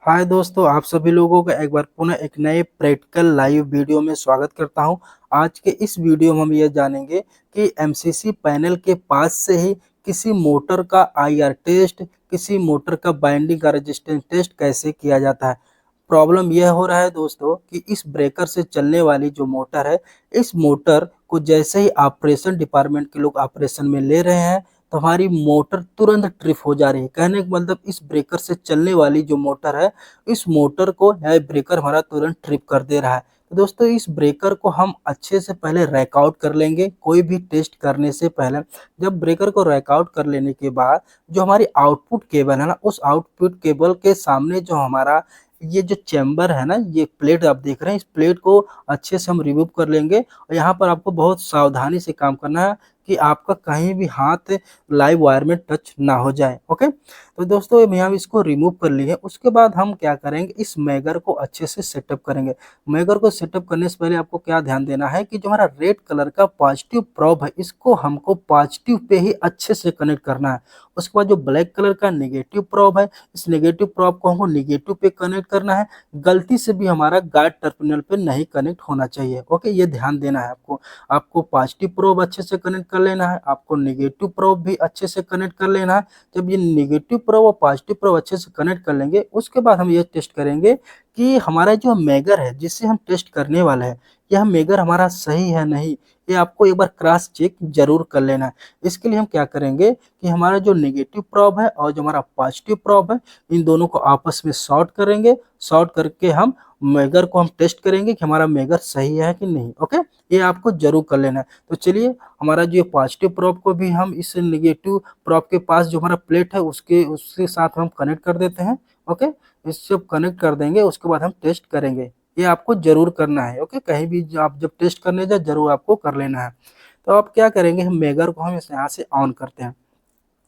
हाय दोस्तों, आप सभी लोगों का एक बार पुनः एक नए प्रैक्टिकल लाइव वीडियो में स्वागत करता हूं। आज के इस वीडियो में हम ये जानेंगे कि एमसीसी पैनल के पास से ही किसी मोटर का आईआर टेस्ट, किसी मोटर का बाइंडिंग का रेजिस्टेंस टेस्ट कैसे किया जाता है। प्रॉब्लम यह हो रहा है दोस्तों कि इस ब्रेकर से चलने वाली जो मोटर है, इस मोटर को जैसे ही ऑपरेशन डिपार्टमेंट के लोग ऑपरेशन में ले रहे हैं तो हमारी मोटर तुरंत ट्रिप हो जा रही है। कहने का मतलब इस ब्रेकर से चलने वाली जो मोटर है, इस मोटर को यह ब्रेकर हमारा तुरंत ट्रिप कर दे रहा है। तो दोस्तों इस ब्रेकर को हम अच्छे से पहले रैकआउट कर लेंगे कोई भी टेस्ट करने से पहले। जब ब्रेकर को रैकआउट कर लेने के बाद जो हमारी आउटपुट केबल है ना, उस आउटपुट केबल के सामने जो हमारा ये जो चैम्बर है ना, ये प्लेट आप देख रहे हैं, इस प्लेट को अच्छे से हम रिमूव कर लेंगे। और यहाँ पर आपको बहुत सावधानी से काम करना है कि आपका कहीं भी हाथ लाइव वायर में टच ना हो जाए। ओके, तो दोस्तों यहाँ इसको रिमूव कर लिए। उसके बाद हम क्या करेंगे, इस मैगर को अच्छे से सेटअप करेंगे। मैगर को सेटअप करने से पहले आपको क्या ध्यान देना है कि जो हमारा रेड कलर का पॉजिटिव प्रोब है, इसको हमको पॉजिटिव पे ही अच्छे से कनेक्ट करना है। उसके बाद जो ब्लैक कलर का नेगेटिव प्रोब है, इस नेगेटिव प्रोब को हमको नेगेटिव पे कनेक्ट करना है। गलती से भी हमारा गार्ड टर्मिनल पे नहीं कनेक्ट होना चाहिए। ओके, ये ध्यान देना है आपको। आपको पॉजिटिव प्रोब अच्छे से कनेक्ट कर लेना है, आपको नेगेटिव प्रोब भी अच्छे से कनेक्ट कर लेना है। जब ये नेगेटिव प्रोब और पॉजिटिव प्रोब अच्छे से कनेक्ट कर लेंगे, उसके बाद हम ये टेस्ट करेंगे कि हमारा जो मेगर है जिससे हम टेस्ट करने वाले हैं, यह मेगर हमारा सही है नहीं। ये आपको एक बार क्रॉस चेक जरूर कर लेना है। इसके लिए हम क्या करेंगे कि हमारा जो नेगेटिव प्रोब है और जो हमारा पॉजिटिव प्रोब है, इन दोनों को आपस में शॉर्ट करेंगे। शॉर्ट करके हम मेगर को हम टेस्ट करेंगे कि हमारा मेगर सही है कि नहीं। ओके, ये आपको जरूर कर लेना है। तो चलिए, हमारा जो पॉजिटिव प्रोब को भी हम इस नेगेटिव प्रोब के पास जो हमारा प्लेट है उसके साथ हम कनेक्ट कर देते हैं। ओके, इससे कनेक्ट कर देंगे, उसके बाद हम टेस्ट करेंगे। ये आपको जरूर करना है। ओके, कहीं भी आप जब टेस्ट करने जाए जरूर आपको कर लेना है। तो आप क्या करेंगे, हम मेगर को हम यहाँ से ऑन करते हैं।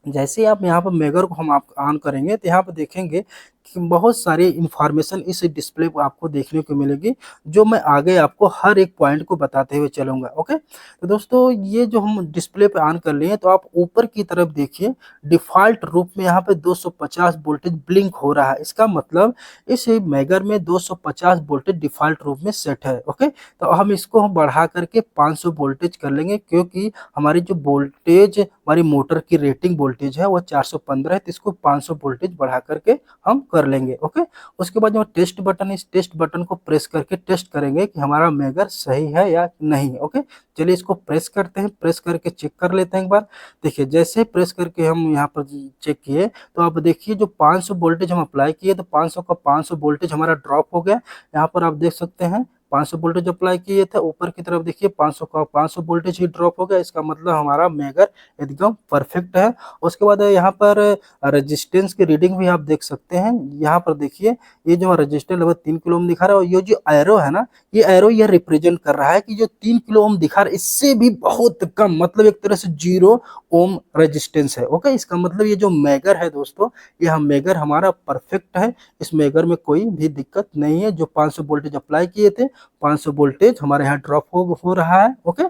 जैसे ही आप यहाँ पर मेगर को हम आप ऑन करेंगे तो यहाँ पर देखेंगे कि बहुत सारी इंफॉर्मेशन इस डिस्प्ले पर आपको देखने को मिलेगी, जो मैं आगे आपको हर एक पॉइंट को बताते हुए चलूंगा। ओके, तो दोस्तों ये जो हम डिस्प्ले पे ऑन कर लिए हैं, तो आप ऊपर की तरफ देखिए, डिफ़ॉल्ट रूप में यहाँ पे 250 वोल्टेज ब्लिंक हो रहा है। इसका मतलब इस मेगर में 250 वोल्टेज डिफ़ॉल्ट रूप में सेट है। ओके, तो हम इसको हम बढ़ा करके 500 वोल्टेज कर लेंगे, क्योंकि हमारी जो वोल्टेज हमारी मोटर की रेटिंग वोल्टेज है वो 415 है, तो इसको 500 वोल्टेज बढ़ा करके हम कर लेंगे। ओके, उसके बाद जो टेस्ट बटन है, इस टेस्ट बटन को प्रेस करके टेस्ट करेंगे कि हमारा मेगर सही है या नहीं। ओके, चलिए इसको प्रेस करते हैं, प्रेस करके चेक कर लेते हैं एक बार। देखिए, जैसे प्रेस करके हम यहाँ पर चेक किए तो आप देखिए जो 500 वोल्टेज हम अप्लाई किए तो 500 का 500 वोल्टेज हमारा ड्रॉप हो गया। यहाँ पर आप देख सकते हैं 500 वोल्टेज अप्लाई किए थे, ऊपर की तरफ देखिए 500 का 500 वोल्टेज ही ड्रॉप हो गया। इसका मतलब हमारा मेगर एकदम परफेक्ट है। उसके बाद यहाँ पर रेजिस्टेंस की रीडिंग भी आप देख सकते हैं। यहाँ पर देखिए, ये जो रेजिस्टेंस लगभग 3 किलो ओम दिखा रहा है, और ये जो एरो है ना, ये एरो ये रिप्रेजेंट कर रहा है कि जो 3 किलो ओम दिखा रहा है, इससे भी बहुत कम, मतलब एक तरह से 0 ओम रेजिस्टेंस है। ओके, इसका मतलब ये जो मेगर है दोस्तों, यह मेगर हमारा परफेक्ट है। इस मेगर में कोई भी दिक्कत नहीं है। जो 500 वोल्टेज अप्लाई किए थे, 500 वोल्टेज हमारे यहाँ ड्रॉप हो रहा है। ओके,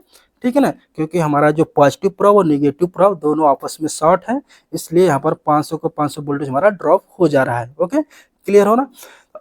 ठीक है ना, क्योंकि हमारा जो पॉजिटिव प्रोब और नेगेटिव प्रोब दोनों आपस में शॉर्ट है, इसलिए यहाँ पर 500 का 500 वोल्टेज हमारा ड्रॉप हो जा रहा है। ओके, क्लियर हो ना।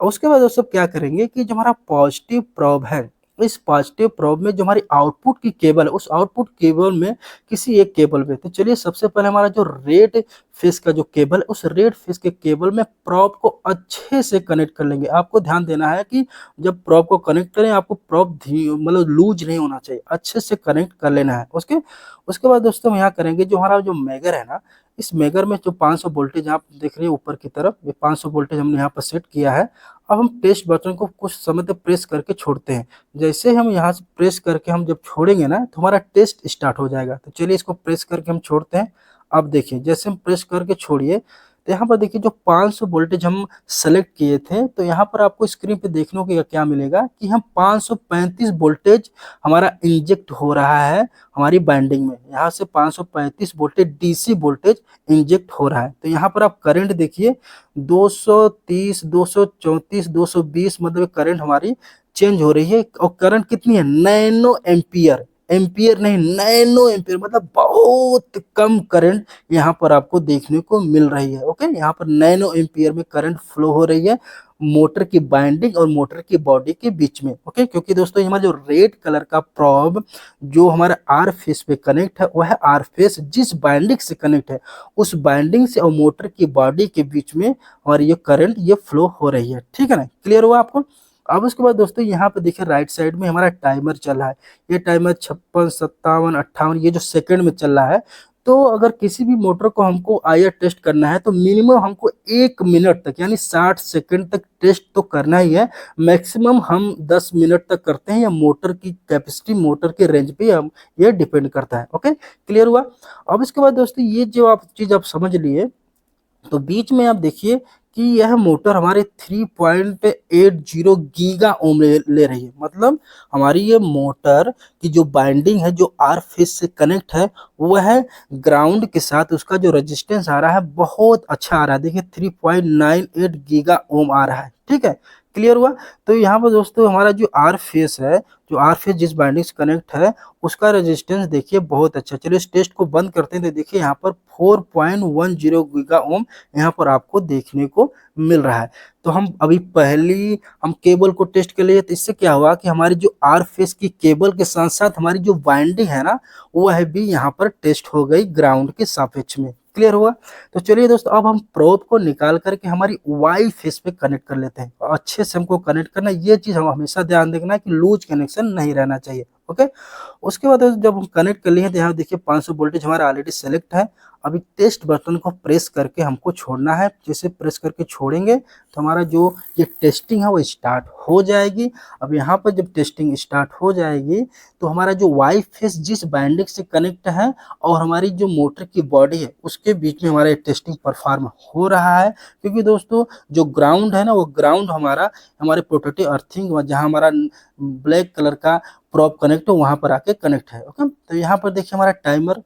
उसके बाद दोस्तों क्या करेंगे कि जो हमारा पॉजिटिव प्रोब है, इस पॉजिटिव प्रोब में जो हमारी आउटपुट की केबल है, उस आउटपुट केबल में किसी एक केबल पे, तो चलिए सबसे पहले हमारा जो रेड फेस का जो केबल है, उस रेड फेस के केबल में प्रोब को अच्छे से कनेक्ट कर लेंगे। आपको ध्यान देना है कि जब प्रोब को कनेक्ट करें, आपको प्रोब मतलब लूज नहीं होना चाहिए, अच्छे से कनेक्ट कर लेना है। उसके बाद दोस्तों हम यहाँ करेंगे, जो हमारा जो मेगर है ना, इस मेगर में जो 500 वोल्टेज आप देख रहे हैं ऊपर की तरफ, ये 500 वोल्टेज हमने यहाँ पर सेट किया है। अब हम टेस्ट बटन को कुछ समय तक प्रेस करके छोड़ते हैं। जैसे हम यहाँ से प्रेस करके हम जब छोड़ेंगे ना, तो हमारा टेस्ट स्टार्ट हो जाएगा। तो चलिए इसको प्रेस करके हम छोड़ते हैं। अब देखिए, जैसे हम प्रेस करके छोड़िए तो यहाँ पर देखिए जो 500 वोल्टेज हम सेलेक्ट किए थे, तो यहाँ पर आपको स्क्रीन पे देखने को क्या मिलेगा कि हम 535 वोल्टेज हमारा इंजेक्ट हो रहा है हमारी बाइंडिंग में। यहाँ से 535 वोल्टेज डीसी वोल्टेज इंजेक्ट हो रहा है। तो यहाँ पर आप करंट देखिए 230, 234, 220, मतलब करंट हमारी चेंज हो रही है। और करंट कितनी है, नैनो एम्पियर। एम्पियर नहीं, नैनो एम्पियर, मतलब बहुत कम करंट यहाँ पर आपको देखने को मिल रही है। ओके, यहाँ पर नैनो एम्पियर में करंट फ्लो हो रही है मोटर की बाइंडिंग और मोटर की बॉडी के बीच में। ओके, क्योंकि दोस्तों हमारा जो रेड कलर का प्रोब जो हमारा आर फेस पे कनेक्ट है, वह आर फेस जिस बाइंडिंग से कनेक्ट है उस बाइंडिंग से और मोटर की बॉडी के बीच में हमारी ये करंट ये फ्लो हो रही है। ठीक है ना, क्लियर हुआ आपको। अब उसके बाद दोस्तों यहाँ पे देखिए राइट साइड में हमारा टाइमर चल रहा है। ये टाइमर 56, 57, 58 ये जो सेकंड में चल रहा है। तो अगर किसी भी मोटर को हमको आईआर टेस्ट करना है तो मिनिमम हमको 1 मिनट तक यानी 60 सेकंड तक टेस्ट तो करना ही है। मैक्सिमम हम 10 मिनट तक करते हैं, या मोटर की कैपेसिटी मोटर के रेंज पे हम ये डिपेंड करता है। ओके, क्लियर हुआ। अब इसके बाद दोस्तों ये जो आप चीज आप समझ लिए, तो बीच में आप देखिए कि यह मोटर हमारे 3.80 गीगा ओम ले रही है। मतलब हमारी ये मोटर की जो बाइंडिंग है जो आर फेस से कनेक्ट है वह ग्राउंड के साथ उसका जो रेजिस्टेंस आ रहा है बहुत अच्छा आ रहा है। देखिए 3.98 गीगा ओम आ रहा है। ठीक है, क्लियर हुआ। तो यहाँ पर दोस्तों हमारा जो आर फेस है, जो आर फेस जिस बाइंडिंग से कनेक्ट है उसका रेजिस्टेंस देखिए बहुत अच्छा। चलिए इस टेस्ट को बंद करते हैं तो देखिए यहाँ पर 4.10 गीगा ओम यहाँ पर आपको देखने को मिल रहा है। तो हम अभी पहली हम केबल को टेस्ट कर लिए, तो इससे क्या हुआ कि हमारी जो आर फेस की केबल के साथ साथ हमारी जो बाइंडिंग है ना वह भी यहाँ पर टेस्ट हो गई ग्राउंड के सापेक्ष में। क्लियर हुआ। तो चलिए दोस्तों अब हम प्रोब को निकाल करके हमारी वाई फेस पे कनेक्ट कर लेते हैं। अच्छे से हमको कनेक्ट करना, ये चीज हम हमेशा ध्यान देखना है कि लूज कनेक्शन नहीं रहना चाहिए। ओके, उसके बाद जब हम कनेक्ट कर लिए हैं तो यहाँ देखिए 500 वोल्टेज हमारा ऑलरेडी सेलेक्ट है। अभी टेस्ट बटन को प्रेस करके हमको छोड़ना है। जैसे प्रेस करके छोड़ेंगे तो हमारा जो ये टेस्टिंग है वो स्टार्ट हो जाएगी। अब यहाँ पर जब टेस्टिंग स्टार्ट हो जाएगी तो हमारा जो वाई फेस जिस बाइंडिंग से कनेक्ट है और हमारी जो मोटर की बॉडी है उसके बीच में हमारा टेस्टिंग परफॉर्म हो रहा है। क्योंकि दोस्तों जो ग्राउंड है ना वो ग्राउंड हमारा हमारे प्रोटेक्टिव अर्थिंग जहाँ हमारा ब्लैक कलर का प्रॉप कनेक्ट हो वहां पर आके कनेक्ट है। ओके, तो यहाँ पर देखिए हमारा टाइमर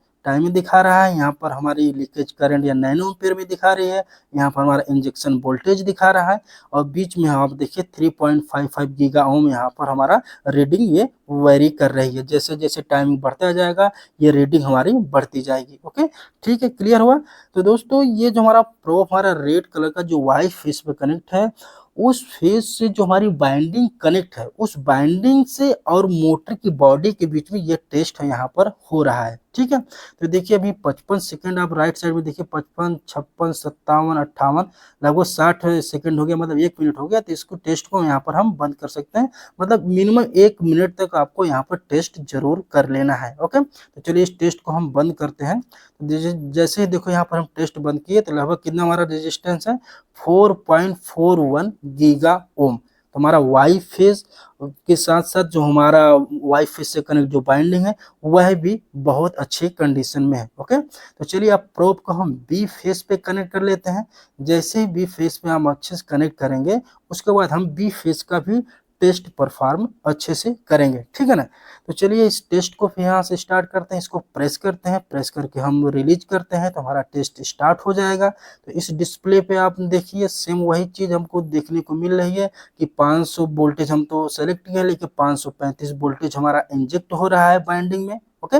दिखा रहा है, यहाँ पर हमारी लीकेज करंट या नैनो एम्पीयर में दिखा रही है, यहाँ पर हमारा इंजेक्शन वोल्टेज दिखा रहा है, और बीच में आप देखिए 3.55 गीगा ओम यहाँ पर हमारा रीडिंग ये वेरी कर रही है। जैसे जैसे टाइमिंग बढ़ता जाएगा ये रीडिंग हमारी बढ़ती जाएगी। ओके, ठीक है, क्लियर हुआ। तो दोस्तों ये जो हमारा प्रोब हमारा रेड कलर का जो वाई फेस पे कनेक्ट है उस फेज से जो हमारी बाइंडिंग कनेक्ट है उस बाइंडिंग से और मोटर की बॉडी के बीच में ये टेस्ट है यहाँ पर हो रहा है। ठीक है, तो देखिए अभी 55 सेकंड आप राइट साइड में देखिए 55, 56, 57, 58 लगभग 60 सेकंड हो गया, मतलब 1 मिनट हो गया। तो इसको टेस्ट को यहाँ पर हम बंद कर सकते हैं। मतलब मिनिमम 1 मिनट तक आपको यहाँ पर टेस्ट जरूर कर लेना है। ओके, तो चलिए इस टेस्ट को हम बंद करते हैं। जैसे ही देखो यहाँ पर हम टेस्ट बंद किए तो लगभग कितना हमारा रेजिस्टेंस है 4.41 गीगा ओम। तो हमारा वाई फेज के साथ साथ जो हमारा वाई फेज से कनेक्ट जो बाइंडिंग है वह भी बहुत अच्छे कंडीशन में है। ओके, तो चलिए अब प्रोब को हम बी फेज पे कनेक्ट कर लेते हैं। जैसे ही बी फेज पे हम अच्छे से कनेक्ट करेंगे उसके बाद हम बी फेज का भी टेस्ट परफॉर्म अच्छे से करेंगे। ठीक है ना, तो चलिए इस टेस्ट को फिर यहाँ से स्टार्ट करते हैं। इसको प्रेस करते हैं, प्रेस करके हम रिलीज करते हैं तो हमारा टेस्ट स्टार्ट हो जाएगा। तो इस डिस्प्ले पे आप देखिए सेम वही चीज हमको देखने को मिल रही है कि 500 वोल्टेज हम तो सेलेक्ट किया लेकिन 535 वोल्टेज हमारा इंजेक्ट हो रहा है बाइंडिंग में। ओके,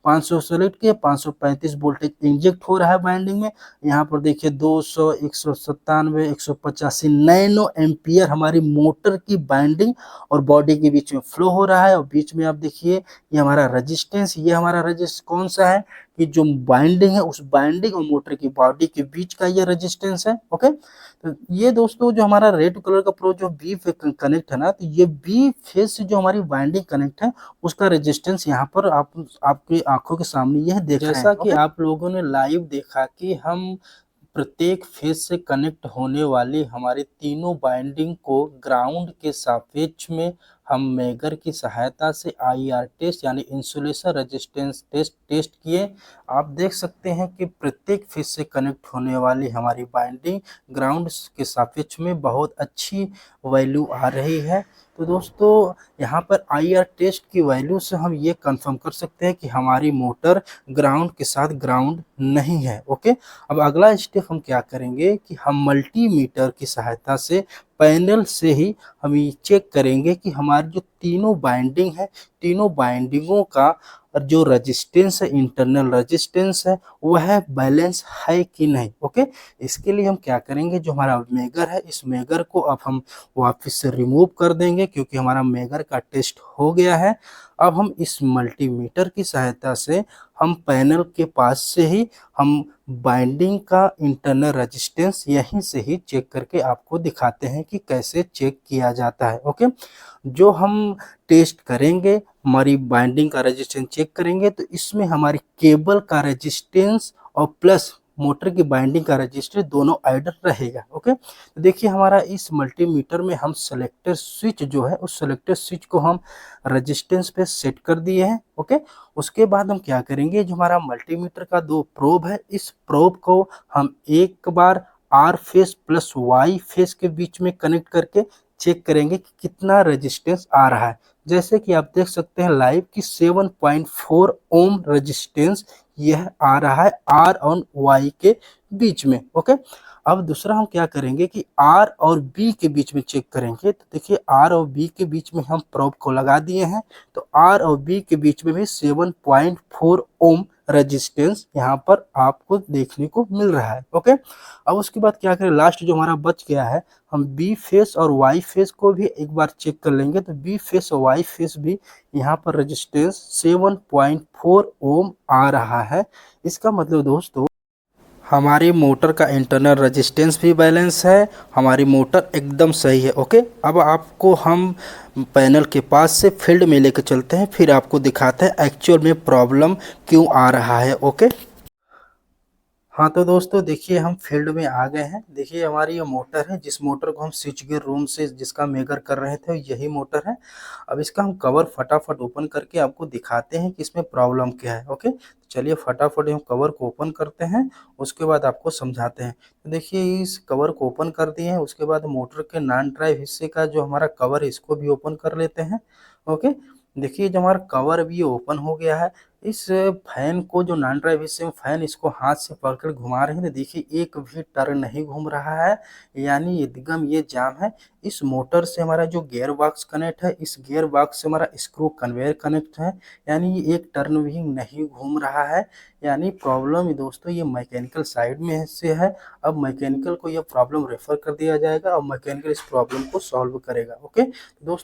500 सेलेक्ट किया, 535 वोल्टेज इंजेक्ट हो रहा है बाइंडिंग में। यहाँ पर देखिए 200, 197, 185 नैनो एम्पियर हमारी मोटर की बाइंडिंग और बॉडी के बीच में फ्लो हो रहा है। और बीच में आप देखिए ये हमारा रेजिस्टेंस, ये हमारा रेजिस्टेंस कौन सा है कि जो बाइंडिंग है उस बाइंडिंग और मोटर की बॉडी के बीच का ये रेजिस्टेंस है। ओके, तो ये दोस्तों जो हमारा रेड कलर का प्रो जो बी कनेक्ट है ना, तो ये बी फेस से जो हमारी बाइंडिंग कनेक्ट है उसका रेजिस्टेंस यहाँ पर आपके आंखों के सामने यह देख रहे हैं। जैसा कि आप लोगों ने लाइव देखा कि हम प्रत्येक फेज से कनेक्ट होने वाली हमारे तीनों बाइंडिंग को ग्राउंड के सापेक्ष में हम मेगर की सहायता से आईआर टेस्ट यानी इंसुलेशन रेजिस्टेंस टेस्ट किए। आप देख सकते हैं कि प्रत्येक फेज से कनेक्ट होने वाली हमारी बाइंडिंग ग्राउंड के सापेक्ष में बहुत अच्छी वैल्यू आ रही है। तो दोस्तों यहाँ पर आईआर टेस्ट की वैल्यू से हम ये कंफर्म कर सकते हैं कि हमारी मोटर ग्राउंड के साथ ग्राउंड नहीं है। ओके, अब अगला स्टेप हम क्या करेंगे कि हम मल्टीमीटर की सहायता से पैनल से ही हम ये चेक करेंगे कि हमारी जो तीनों बाइंडिंग है, तीनों बाइंडिंगों का जो रेजिस्टेंस है, इंटरनल रेजिस्टेंस है, वह बैलेंस है कि नहीं। ओके, इसके लिए हम क्या करेंगे, जो हमारा मेगर है, इस मेगर को अब हम वापस से रिमूव कर देंगे क्योंकि हमारा मेगर का टेस्ट हो गया है। अब हम इस मल्टीमीटर की सहायता से हम पैनल के पास से ही हम बाइंडिंग का इंटरनल रेजिस्टेंस यहीं से ही चेक करके आपको दिखाते हैं कि कैसे चेक किया जाता है। ओके, जो हम टेस्ट करेंगे, हमारी बाइंडिंग का रेजिस्टेंस चेक करेंगे, तो इसमें हमारी केबल का रेजिस्टेंस और प्लस मोटर की बाइंडिंग का रजिस्टर दोनों ऐड रहेगा। ओके, तो देखिए हमारा इस मल्टीमीटर में हम सेलेक्टर स्विच जो है, उस सेलेक्टर स्विच को हम रेजिस्टेंस पे सेट कर दिए हैं। ओके, उसके बाद हम क्या करेंगे, जो हमारा मल्टीमीटर का दो प्रोब है, इस प्रोब को हम एक बार R phase plus Y phase के बीच में कनेक्ट करके चेक करेंगे कि कितना रेजिस्टेंस आ रहा है। जैसे कि आप देख सकते हैं लाइव की 7.4 ओम रेजिस्टेंस यह आ रहा है आर और वाई के बीच में। ओके, अब दूसरा हम क्या करेंगे कि आर और बी के बीच में चेक करेंगे। तो देखिए आर और बी के बीच में हम प्रोब को लगा दिए हैं, तो आर और बी के बीच में भी 7.4 ओम रेजिस्टेंस यहाँ पर आपको देखने को मिल रहा है। ओके, अब उसके बाद क्या करें, लास्ट जो हमारा बच गया है, हम बी फेस और वाई फेस को भी एक बार चेक कर लेंगे। तो बी फेस और वाई फेस भी यहाँ पर रेजिस्टेंस 7.4 ओम आ रहा है। इसका मतलब दोस्तों हमारी मोटर का इंटरनल रेजिस्टेंस भी बैलेंस है, हमारी मोटर एकदम सही है। ओके, अब आपको हम पैनल के पास से फील्ड में लेकर चलते हैं, फिर आपको दिखाते हैं एक्चुअल में प्रॉब्लम क्यों आ रहा है। ओके, हाँ तो दोस्तों देखिए हम फील्ड में आ गए हैं। देखिए हमारी ये मोटर है, जिस मोटर को हम स्विच गियर रूम से जिसका मेगर कर रहे थे यही मोटर है। अब इसका हम कवर फटाफट ओपन करके आपको दिखाते हैं कि इसमें प्रॉब्लम क्या है। ओके, तो चलिए फटाफट हम कवर को ओपन करते हैं, उसके बाद आपको समझाते हैं। तो देखिए इस कवर को ओपन कर दिए हैं, उसके बाद मोटर के नॉन ड्राइव हिस्से का जो हमारा कवर है इसको भी ओपन कर लेते हैं। ओके, देखिए जब हमारा कवर भी ओपन हो गया है, इस फैन को जो नॉन ड्राइव हिस्से में फैन इसको हाथ से पकड़ घुमा रहे हैं, तो देखिए एक भी टर्न नहीं घूम रहा है, यानी एकदम ये जाम है। इस मोटर से हमारा जो गियर बॉक्स कनेक्ट है, इस गियर बॉक्स से हमारा स्क्रू कन्वेयर कनेक्ट है, यानी ये एक टर्न भी नहीं घूम रहा है। यानी प्रॉब्लम दोस्तों ये मैकेनिकल साइड में से है। अब मैकेनिकल को यह प्रॉब्लम रेफर कर दिया जाएगा और मैकेनिकल इस प्रॉब्लम को सॉल्व करेगा। ओके दोस्तों,